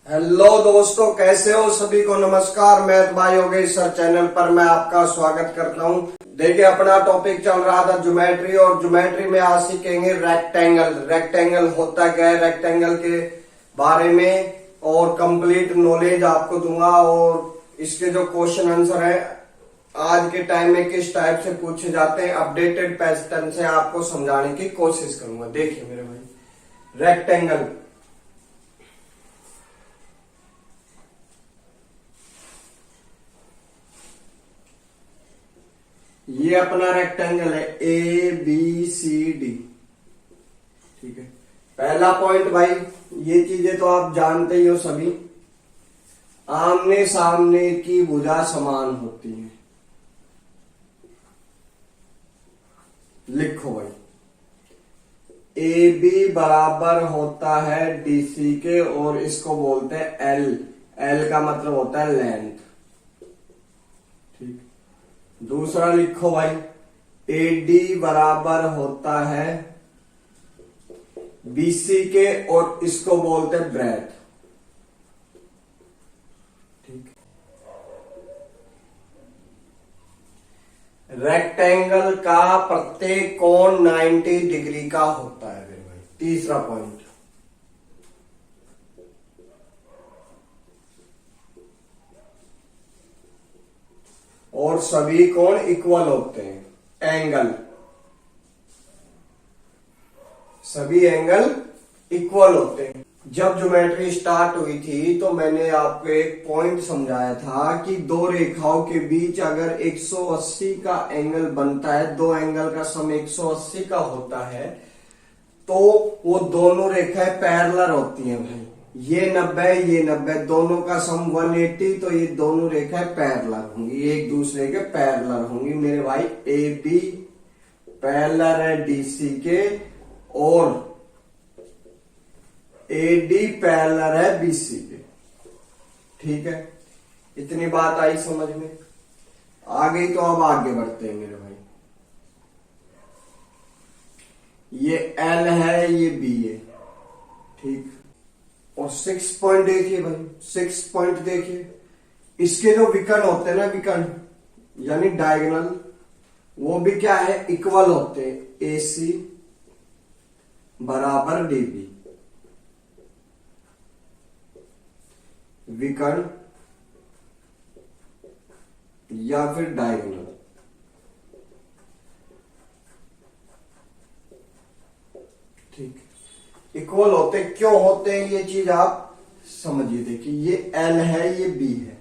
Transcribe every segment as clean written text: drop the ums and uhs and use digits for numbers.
Hello दोस्तों, कैसे हो? सभी को नमस्कार। मैं भाई योगेश सर चैनल पर मैं आपका स्वागत करता हूं। देखिए, अपना टॉपिक चल रहा था ज्योमेट्री, और ज्योमेट्री में आज सीखेंगे रेक्टेंगल। रेक्टेंगल होता क्या है, रेक्टेंगल के बारे में और कंप्लीट नॉलेज आपको दूंगा। और इसके जो क्वेश्चन आंसर है आज के टाइम में किस टाइप से पूछे जाते हैं, अपडेटेड पैटर्न से आपको समझाने की कोशिश करूंगा। देखिए मेरे भाई, रेक्टेंगल ये अपना रेक्टेंगल है ABCD। ठीक है, पहला पॉइंट भाई, ये चीजें तो आप जानते ही हो सभी। आमने सामने की भुजा समान होती है। लिखो भाई, AB बराबर होता है DC के, और इसको बोलते हैं L। L का मतलब होता है लेंथ। ठीक, दूसरा लिखो भाई, AD बराबर होता है BC के, और इसको बोलते हैं ब्रेथ। ठीक, रेक्टेंगल का प्रत्येक कोण 90 डिग्री का होता है मेरे भाई। तीसरा पॉइंट, और सभी कोण इक्वल होते हैं। एंगल, सभी एंगल इक्वल होते हैं। जब ज्योमेट्री स्टार्ट हुई थी तो मैंने आपको एक पॉइंट समझाया था कि दो रेखाओं के बीच अगर 180 का एंगल बनता है, दो एंगल का सम 180 का होता है, तो वो दोनों रेखाएं पैरेलल होती हैं भाई। ये 90, ये 90, दोनों का सम 180, तो ये दोनों रेखाएं पैरेलल होंगी, एक दूसरे के पैरेलल होंगी मेरे भाई। AB पैरेलल है DC के, और AD पैरेलल है BC के। ठीक है, इतनी बात आई समझ में? आगे तो अब आगे बढ़ते हैं मेरे भाई। ये L है, ये B है। ठीक, और 6 पॉइंट देखिए भाई, 6 पॉइंट देखिए। इसके जो विकर्ण होते हैं ना, विकर्ण यानी डायगोनल, वो भी क्या है, इक्वल होते हैं। AC बराबर DB। विकर्ण या फिर डायगोनल, ठीक, इक्वल होते क्यों होते हैं, ये चीज आप समझिए। देखिए, ये L है, ये B है।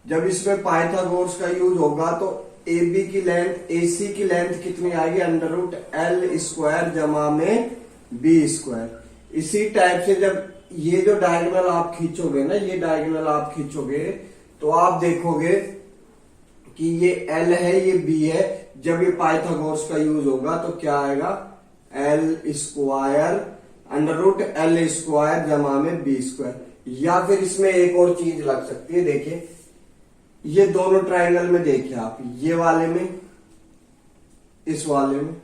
जब इसमें पाइथागोरस का यूज होगा तो AB की लेंथ, AC की लेंथ कितनी आएगी, √L² जमा में B²। इसी टाइप से जब ये जो डायगोनल आप खींचोगे ना, ये डायगोनल आप खींचोगे तो आप देखोगे कि ये L है, ये B है। जब ये पाइथागोरस का यूज होगा तो क्या आएगा, L² √L² जमा में B²। या फिर इसमें एक और चीज लग सकती है। देखिए, ये दोनों ट्रायंगल में देखिए आप, ये वाले में, इस वाले में,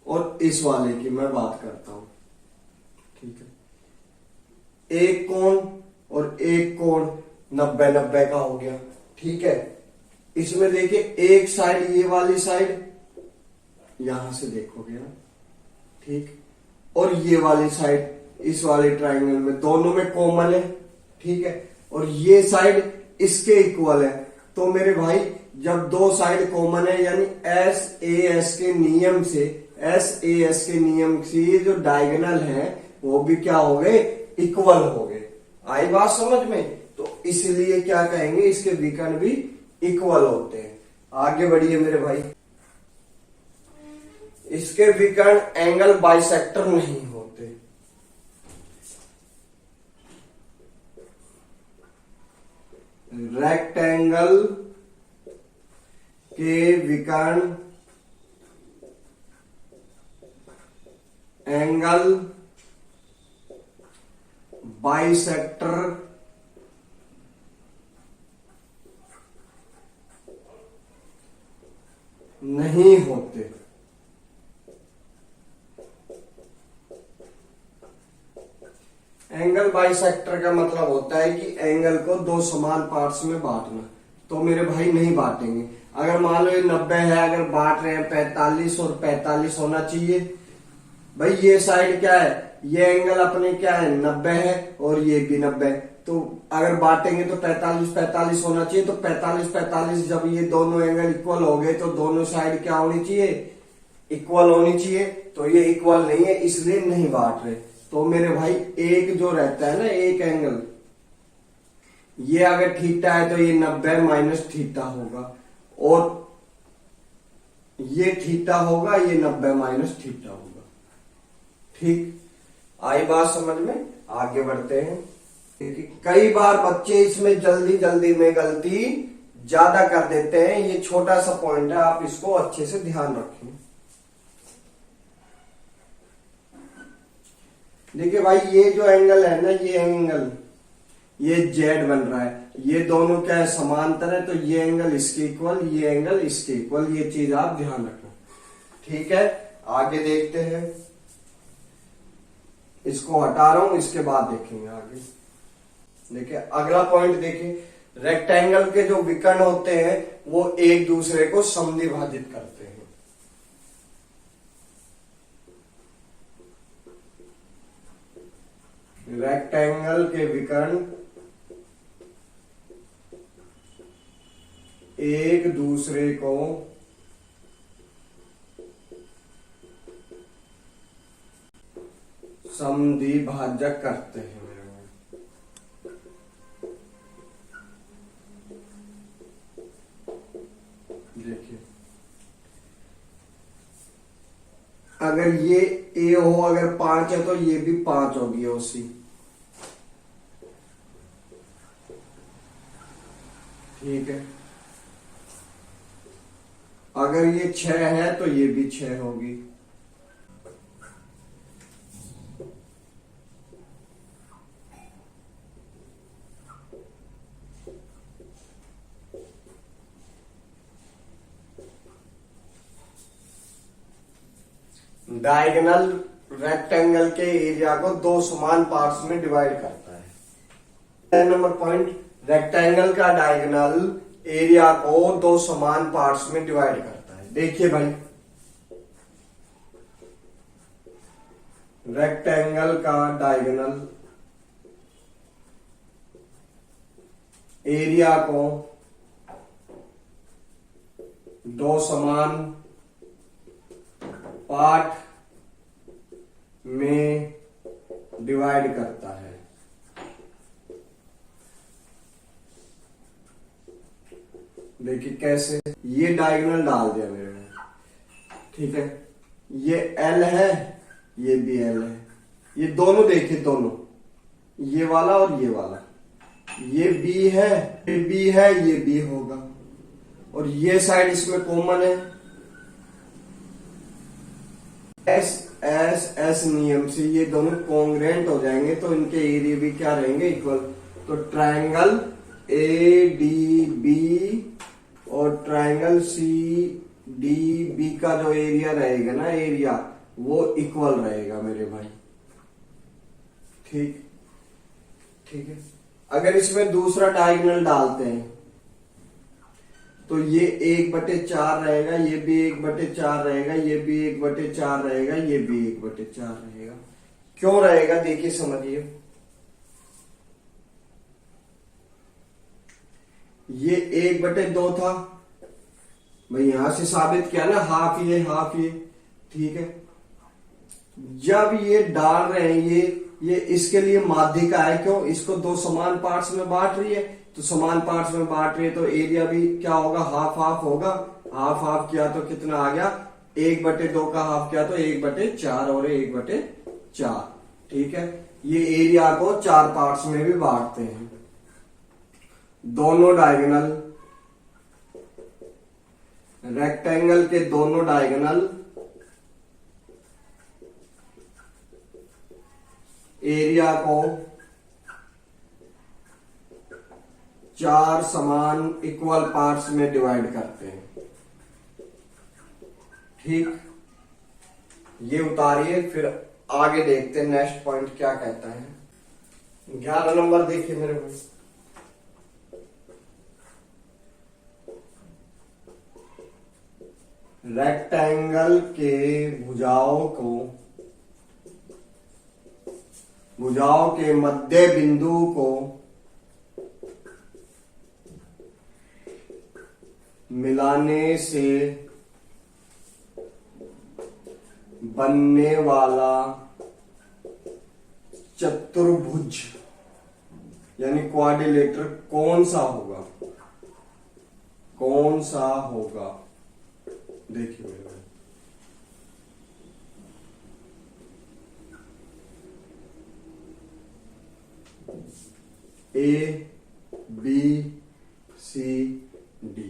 और इस वाले की मैं बात करता हूं। ठीक है, एक कोण और एक कोण 90-90 का हो गया। ठीक है, इसमें देखिए, एक साइड, ये वाली साइड यहां से देखोगे ना, ठीक, और ये वाली साइड इस वाले ट्रायंगल में, दोनों में कॉमन है। ठीक है, और ये साइड इसके इक्वल है। तो मेरे भाई, जब दो साइड कॉमन है, यानी SAS के नियम से, SAS के नियम से ये जो डायगोनल है वो भी क्या हो गए, इक्वल हो गए। आई बात समझ में? तो इसलिए क्या कहेंगे, इसके विकर्ण भी इक्वल होते हैं। आगे बढ़िए मेरे भाई, इसके विकर्ण एंगल बाइसेक्टर नहीं होते। रेक्टेंगल के विकर्ण एंगल बाइसेक्टर नहीं होते। एंगल बाइसेक्टर का मतलब होता है कि एंगल को दो समान पार्ट्स में बांटना। तो मेरे भाई नहीं बांटेंगे। अगर मान लो ये 90 है, अगर बांट रहे हैं 45 और 45 होना चाहिए। भाई ये साइड क्या है, ये एंगल अपने क्या है 90 है और ये भी 90 है। तो अगर बांटेंगे तो 45 45 होना चाहिए। तो 45 45 जब ये दोनों एंगल इक्वल हो गए तो दोनों साइड क्या होनी चाहिए, इक्वल होनी चाहिए। तो ये इक्वल नहीं है इसलिए नहीं बांट रहे। तो मेरे भाई एक जो रहता है ना, एक एंगल, ये अगर थीटा है तो ये 90 माइनस थीटा होगा, और ये थीटा होगा, ये 90 माइनस थीटा होगा। ठीक, आई बात समझ में? आगे बढ़ते हैं। कई बार बच्चे इसमें जल्दी जल्दी में गलती ज्यादा कर देते हैं। ये छोटा सा पॉइंट है, आप इसको अच्छे से ध्यान रखें। देखिए भाई, ये जो एंगल है ना, ये एंगल, ये जेड बन रहा है, ये दोनों क्या है समांतर है। तो ये एंगल इसके इक्वल, ये एंगल इसके इक्वल, ये चीज आप ध्यान रखना। ठीक है, आगे देखते हैं। इसको हटा रहा हूं, इसके बाद देखेंगे आगे। देखिए अगला पॉइंट देखिए, रेक्टेंगल के जो विकर्ण होते हैं वो एक दूसरे को समद्विभाजित करते हैं। रेक्टेंगल के विकर्ण एक दूसरे को समद्विभाजक करते हैं। देखिए अगर ये ए हो, अगर 5 है तो ये भी 5 होगी ओसी। ठीक है, अगर ये 6 है तो ये भी 6 होगी। डायगोनल रेक्टेंगल के एरिया को दो समान पार्ट्स में डिवाइड करता है। नंबर पॉइंट, रेक्टेंगल का डायगोनल एरिया को दो समान पार्ट्स में डिवाइड करता है। देखिए भाई, रेक्टेंगल का डायगोनल एरिया को दो समान पार्ट में डिवाइड करता है। देखिए कैसे, ये डायगोनल डाल दिया मेरे ने। ठीक है, ये L है, ये भी L है। ये दोनों देखिए, दोनों, ये वाला और ये वाला, ये B है, ये B है, ये B होगा। और ये साइड इसमें कॉमन है। एस नियम से ये दोनों कॉन्ग्रेंट हो जाएंगे तो इनके एरिया भी क्या रहेंगे, इक्वल। तो ट्रायंगल ADB और ट्रायंगल CDB का जो एरिया रहेगा ना, एरिया वो इक्वल रहेगा मेरे भाई। ठीक, ठीक है। अगर इसमें दूसरा डायगोनल डालते हैं तो ये 1/4 रहेगा, ये भी 1/4 रहेगा, ये भी 1/4 रहेगा, ये भी 1/4 रहेगा। क्यों रहेगा, देखिए समझिए। ये 1/2 था भाई, यहां से साबित किया ना, हाफ ये हाफ ये। ठीक है, जब ये डाल रहे हैं, ये इसके लिए माध्यिका है। क्यों, इसको दो समान पार्ट्स में बांट रही है। तो समान पार्ट्स में बांट रही है तो एरिया भी क्या होगा, हाफ हाफ होगा। हाफ हाफ किया तो कितना आ गया, 1/2 का हाफ किया तो 1/4 और 1/4। ठीक है, ये एरिया को 4 पार्ट्स में भी बांटते हैं। दोनों डायगोनल, रेक्टेंगल के दोनों डायगोनल एरिया को 4 समान इक्वल पार्ट्स में डिवाइड करते हैं। ठीक, ये उतारिए, फिर आगे देखते हैं नेक्स्ट पॉइंट क्या कहता है। 11 नंबर देखिए मेरे भाई। रेक्टेंगल के भुजाओं के मध्य बिंदु को मिलाने से बनने वाला चतुर्भुज यानी क्वाड्रिलेटर कौन सा होगा? कौन सा होगा? देखिए मेरे भाई, ए बी सी डी,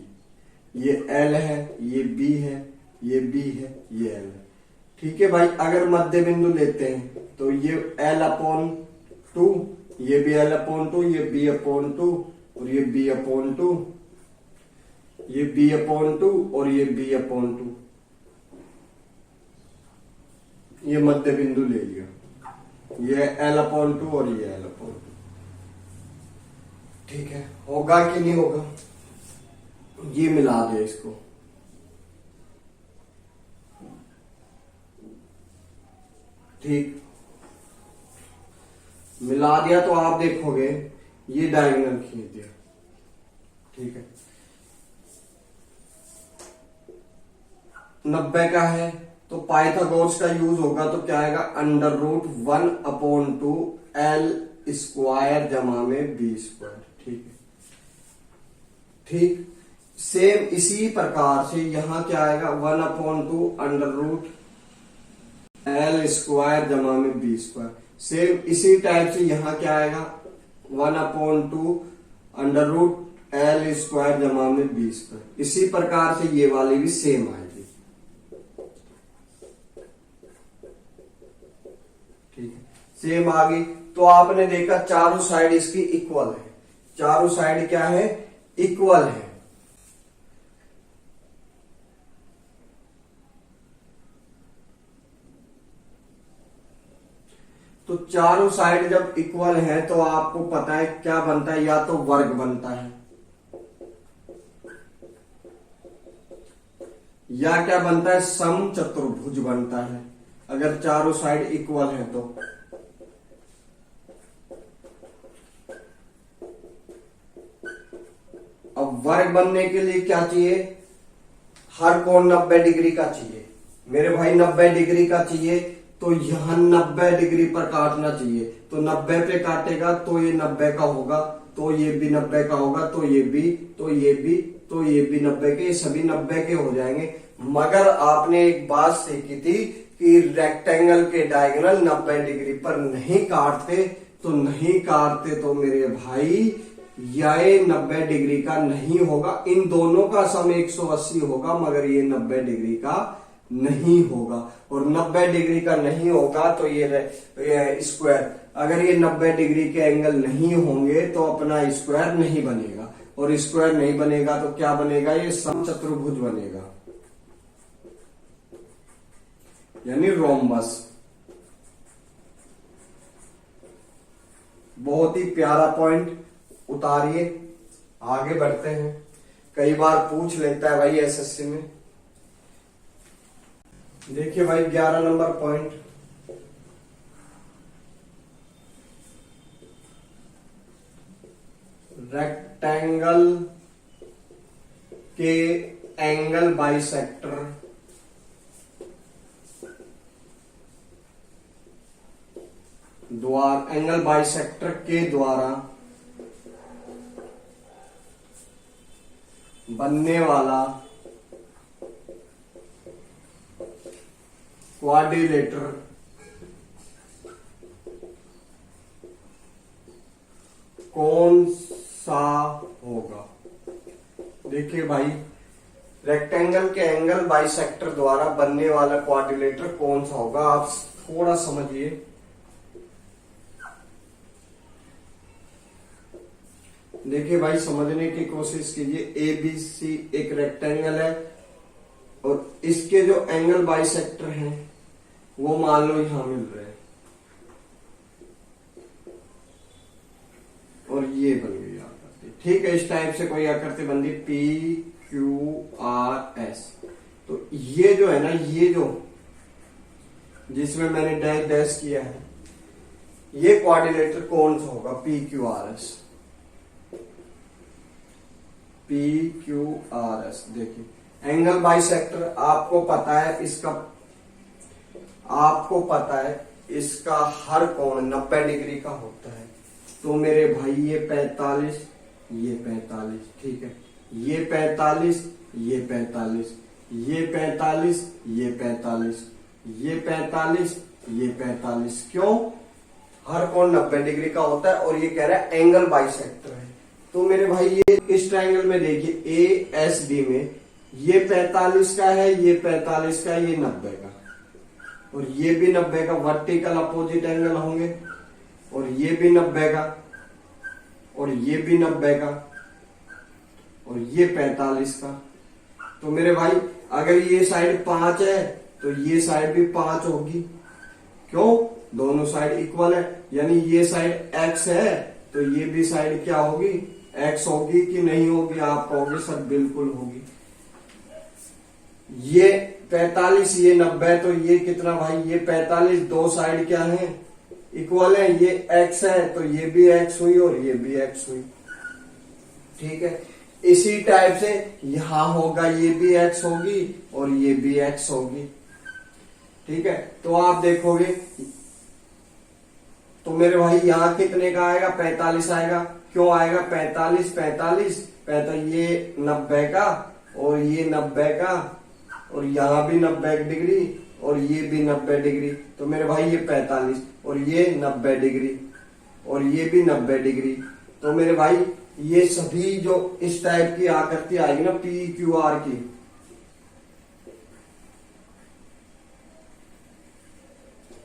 ये एल है, ये बी है, ये बी है, ये एल है। ठीक है भाई, अगर मध्य बिंदु लेते हैं तो ये L/2, ये भी L/2, ये B/2 और ये B/2, ये B/2 और ये B/2, ये मध्य बिंदु ले लिया। ये L/2 और ये L/2। ठीक है, होगा कि नहीं होगा? ये मिला दे इसको। ठीक, मिला दिया तो आप देखोगे ये डायगोनल खींच दिया। ठीक है, 90 का है तो पाइथागोरस का यूज होगा तो क्या आएगा? √1/2 L² जमा में B²। ठीक है, ठीक। सेम इसी प्रकार से यहां क्या आएगा? 1/2 √L² जमा में B²। सेम इसी टाइप से यहां क्या आएगा? 1/2 √L² जमा में B²। इसी प्रकार से ये वाली भी सेम आएगी। ठीक है, सेम आ गई। तो आपने देखा चारों साइड इसकी इक्वल है। चारों साइड क्या है? इक्वल है। तो चारों साइड जब इक्वल है तो आपको पता है क्या बनता है? या तो वर्ग बनता है या क्या बनता है? समचतुर्भुज बनता है, अगर चारों साइड इक्वल है तो। अब वर्ग बनने के लिए क्या चाहिए? हर कोण 90 डिग्री का चाहिए मेरे भाई। 90 डिग्री का चाहिए तो यहां 90 डिग्री पर काटना चाहिए। तो 90 पे काटेगा तो ये 90 का होगा, तो ये भी 90 का होगा, तो ये भी, तो ये भी, तो ये भी 90 के, ये सभी 90 के हो जाएंगे। मगर आपने एक बात सीखी थी कि रेक्टेंगल के डायगोनल 90 डिग्री पर नहीं काटते। तो नहीं काटते तो मेरे भाई ये 90 डिग्री का नहीं होगा। इन दोनों का सम 180 होगा, मगर ये 90 डिग्री का नहीं होगा। और 90 डिग्री का नहीं होगा तो ये स्क्वायर, अगर ये 90 डिग्री के एंगल नहीं होंगे तो अपना स्क्वायर नहीं बनेगा। और स्क्वायर नहीं बनेगा तो क्या बनेगा? ये समचतुर्भुज बनेगा, यानी रोम्बस। बहुत ही प्यारा पॉइंट, उतारिए, आगे बढ़ते हैं। कई बार पूछ लेता है भाई एसएससी में। देखिए भाई 11 नंबर पॉइंट, रेक्टेंगल के एंगल बाइसेक्टर के द्वारा बनने वाला क्वाड्रिलेटर कौन सा होगा? देखिए भाई, रेक्टेंगल के एंगल बाइसेक्टर द्वारा बनने वाला क्वाड्रिलेटर कौन सा होगा? आप थोड़ा समझिए। देखिए भाई, समझने की कोशिश कीजिए। ABC एक रेक्टेंगल है और इसके जो एंगल बाइसेक्टर हैं वो मान लो यहां मिल रहे हैं। ये बन गई आकृति। ठीक है, इस टाइप से कोई आकृति बन गई PQRS। तो ये जो है ना, ये जो जिसमें मैंने डैश डैश किया है, ये क्वाड्रिलेटरल कौन सा होगा? PQRS। PQRS देखिए, एंगल बाइसेक्टर आपको पता है इसका हर कोण 90 डिग्री का होता है। तो मेरे भाई ये 45, ये 45, ठीक है, ये 45, ये 45, ये 45, ये 45, ये 45, ये 45। क्यों? हर कोण 90 डिग्री का होता है और ये कह रहा है एंगल बाइसेक्टर है। तो मेरे भाई ये इस ट्रायंगल में देखिए ASD में ये 45 का है, ये 45 का, ये 90 का, और ये भी 90 का, वर्टिकल अपोजिट एंगल होंगे, और ये भी 90 का, और ये भी 90 का, और ये 45 का। तो मेरे भाई अगर ये साइड 5 है तो ये साइड भी 5 होगी। क्यों? दोनों साइड इक्वल है, यानी ये साइड x है तो ये भी साइड क्या होगी? x होगी कि नहीं होगी? आप कहोगे सर बिल्कुल होगी। ये 45, ये 90, तो ये कितना भाई? ये 45, दो साइड क्या है? इक्वल है। ये x है तो ये भी x हुई और ये भी x हुई। ठीक है, इसी टाइप से यहां होगा, ये भी x होगी और ये भी x होगी। ठीक है, तो आप देखोगे तो मेरे भाई यहां कितने का आएगा? 45 आएगा। क्यों आएगा 45? 45 ये 90 का और ये 90 का, और यहां भी 90 डिग्री और ये भी 90 डिग्री। तो मेरे भाई ये 45 और ये 90 डिग्री और ये भी 90 डिग्री। तो मेरे भाई ये सभी जो इस टाइप की आकृति आएगी ना PQR की,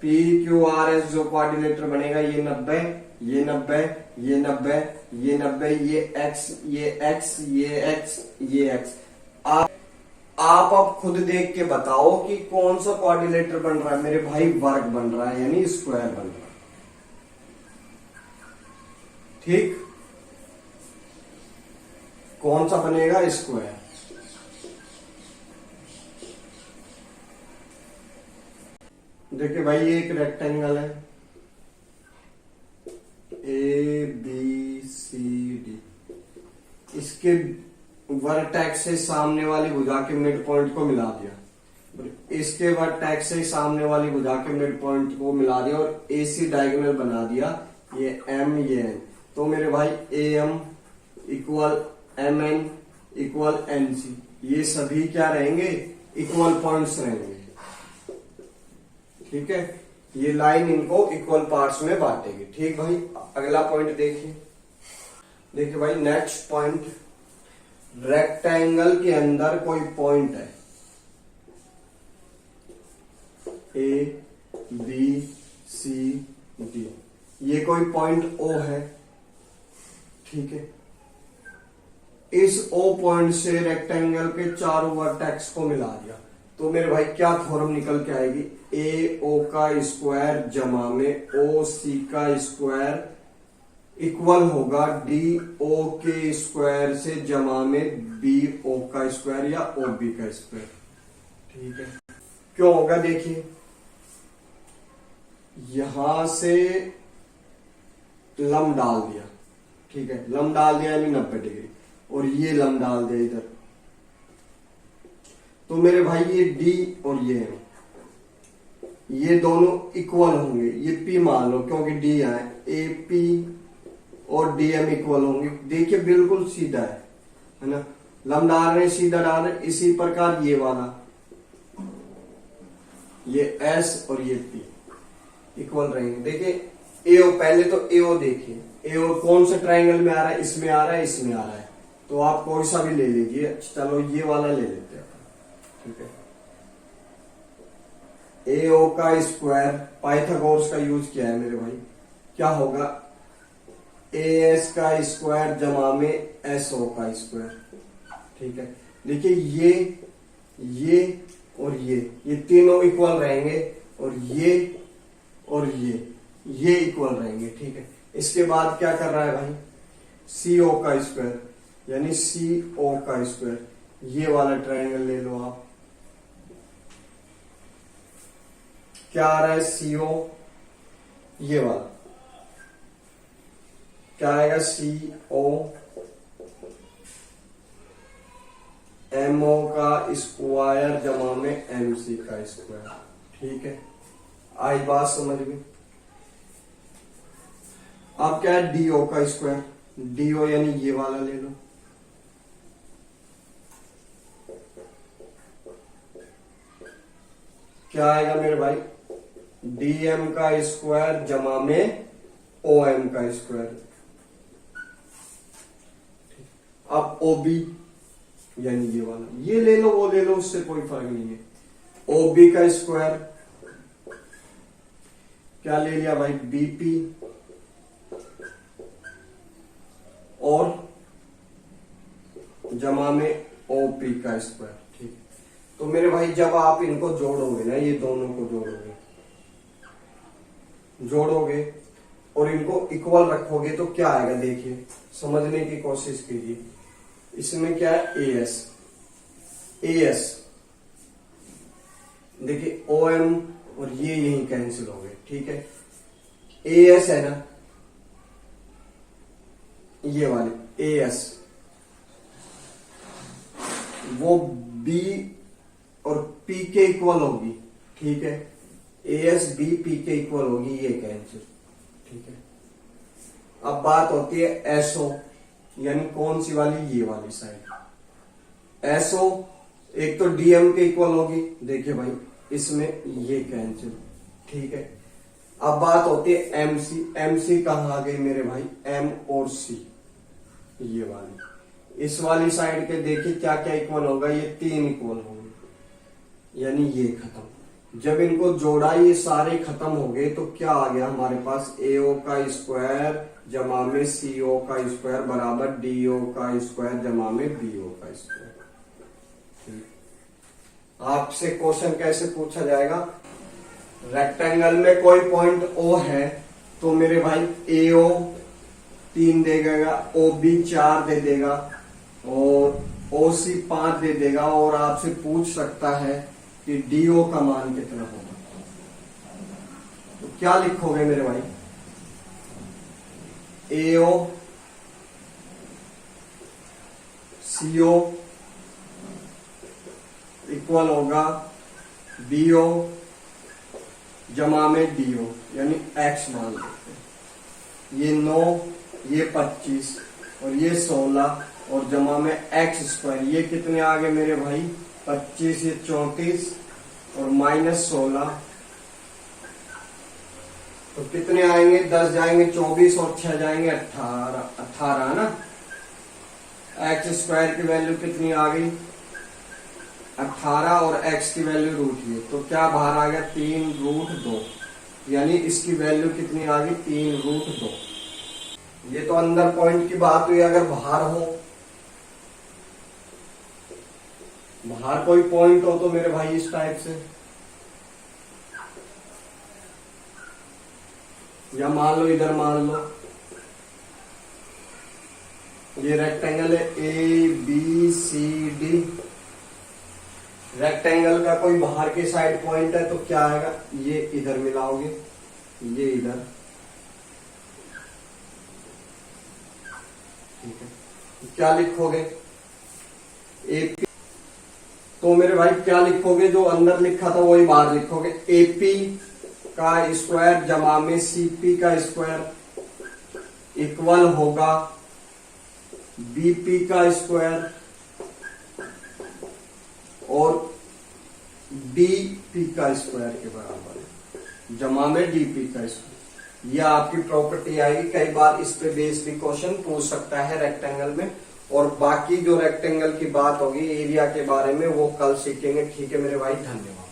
PQRS जो क्वाड्रिलेटर बनेगा, ये 90, ये 90, ये 90, ये 90, ये x, ये x, ये x, ये x। आप अब खुद देख के बताओ कि कौन सा क्वाड्रिलेटर बन रहा है? मेरे भाई वर्ग बन रहा है, यानी स्क्वायर बन रहा है। ठीक, कौन सा बनेगा? स्क्वायर। देखिए भाई ये एक रेक्टेंगल है ABCD, इसके वर्टेक्स से सामने वाली भुजा के मिड पॉइंट को मिला दिया, इसके वर्टेक्स से सामने वाली भुजा के मिड पॉइंट को मिला दिया और AC डायगोनल बना दिया, ये M ये N। तो मेरे भाई AM equal MN equal NC, ये सभी क्या रहेंगे? इक्वल पॉइंट्स रहेंगे। ठीक है, ये लाइन इनको इक्वल पार्ट्स में बांटेगी। ठीक भाई, अगला पॉइंट देखिए भाई, नेक्स्ट पॉइंट, रेक्टेंगल के अंदर कोई पॉइंट है ABCD, ये कोई पॉइंट O है। ठीक है, इस O पॉइंट से रेक्टेंगल के चारों वर्टेक्स को मिला दिया। तो मेरे भाई क्या थ्योरम निकल के आएगी? AO का स्क्वायर जमा में OC का स्क्वायर इक्वल होगा DO के स्क्वायर से जमा में BO का स्क्वायर या OB का स्क्वायर। ठीक है, क्यों होगा? देखिए यहां से लंब डाल दिया, ठीक है, लंब डाल दिया यानी 90 डिग्री, और ये लंब डाल दिया इधर। तो मेरे भाई ये D और ये M, ये दोनों इक्वल होंगे। ये P मान लो क्योंकि D यहाँ है, AP और DM इक्वल होंगे। देखिए बिल्कुल सीधा है ना, लंब डाल रहे सीधा डाल रहे। इसी प्रकार ये वाला, ये S और ये P इक्वल रहेंगे। देखिए AO, पहले तो AO देखिए, AO कौन से ट्रायंगल में आ रहा है? इसमें आ रहा है, इसमें आ रहा है। तो आप कोई सा भी ले लीजिए, चलो ये वाला ले लेते हैं। ठीक है, AO का स्क्वायर पाइथागोरस का यूज किया है मेरे भाई, क्या होगा? AS का स्क्वायर जमा में SO का स्क्वायर। ठीक है, देखिए ये और ये तीनों इक्वल रहेंगे, और ये इक्वल रहेंगे। ठीक है, इसके बाद क्या कर रहा है भाई? सी ओ का स्क्वायर यानी सी ओ का स्क्वायर, ये वाला ट्रायंगल ले लो आप। क्या आ रहा है सी ओ, ये वाला क्या आएगा सी ओ एम ओ का स्क्वायर जमा में एम सी का स्क्वायर। ठीक है, आई बात समझ में। अब क्या है डी ओ का स्क्वायर, डी ओ यानी ये वाला ले लो। क्या आएगा मेरे भाई डी एम का स्क्वायर जमा में ओ एम का स्क्वायर। अब ओ बी यानी ये वाला, ये ले लो वो ले लो, उससे कोई फर्क नहीं है। ओ बी का स्क्वायर क्या ले लिया भाई बीपी और जमा में ओपी का स्क्वायर। ठीक है, तो मेरे भाई जब आप इनको जोड़ोगे ना, ये दोनों को जोड़ोगे और इनको इक्वल रखोगे तो क्या आएगा, देखिए समझने की कोशिश कीजिए। इसमें क्या है एएस देखिए ओ एम और ये यही कैंसिल हो गए। ठीक है, एएस है ना, ये वाले एएस वो बी और पी के इक्वल होगी। ठीक है, एएस बी पी के इक्वल होगी, ये कैंसिल। ठीक है, अब बात होती है एसओ यानी कौन सी वाली, ये वाली साइड। एसओ एक तो डीएम के इक्वल होगी, देखिए भाई इसमें ये कैंसिल। ठीक है, अब बात होती है एमसी, एमसी कहां आ गई मेरे भाई, एम और सी, ये वाली। इस वाली साइड के देखिए क्या क्या इक्वल होगा, ये 3 इक्वल होंगे यानी ये खत्म। जब इनको जोड़ा ये सारे खत्म हो गए तो क्या आ गया हमारे पास, एओ का स्क्वायर जमा में सीओ का स्क्वायर बराबर डीओ का स्क्वायर जमा में बीओ का स्क्वायर। आपसे क्वेश्चन कैसे पूछा जाएगा, रेक्टेंगल में कोई पॉइंट ओ है तो मेरे भाई एओ 3 दे देगा, ओ बी 4 दे देगा और ओ सी 5 दे देगा, और आपसे पूछ सकता है कि डीओ का मान कितना होगा। तो क्या लिखोगे मेरे भाई, एओ सीओ इक्वल होगा बीओ जमा में डीओ यानी एक्स मान लेते हैं। ये 9 ये 25 और ये 16 और जमा में एक्स स्क्वायर, ये कितने आ गए मेरे भाई 25, ये 34 और -16 तो कितने आएंगे, 10 जाएंगे 24 और 6 जाएंगे 18 ना। एक्स स्क्वायर की वैल्यू कितनी आ गई 18 और एक्स की वैल्यू √, तो क्या बाहर आ गया 3√2 यानी इसकी वैल्यू कितनी आ गई 3√2। ये तो अंदर पॉइंट की बात हुई। अगर बाहर हो, बाहर कोई पॉइंट हो तो मेरे भाई इस टाइप से, या मान लो इधर मान लो ये रेक्टेंगल है A B C D, rectangle का कोई बाहर की साइड पॉइंट है तो क्या आएगा, ये इधर मिलाओगे ये इधर। ठीक है, क्या लिखोगे एपी, तो मेरे भाई क्या लिखोगे, जो अंदर लिखा था वही बाहर लिखोगे। एपी का स्क्वायर जमा में सीपी का स्क्वायर इक्वल होगा बीपी का स्क्वायर और डीपी का स्क्वायर के बराबर है जमा में डीपी का स्क्वायर। यह आपकी प्रॉपर्टी आएगी। कई बार इस पे बेस भी क्वेश्चन पूछ सकता है रेक्टेंगल में। और बाकी जो रेक्टेंगल की बात होगी एरिया के बारे में वो कल सीखेंगे। ठीक है मेरे भाई, धन्यवाद।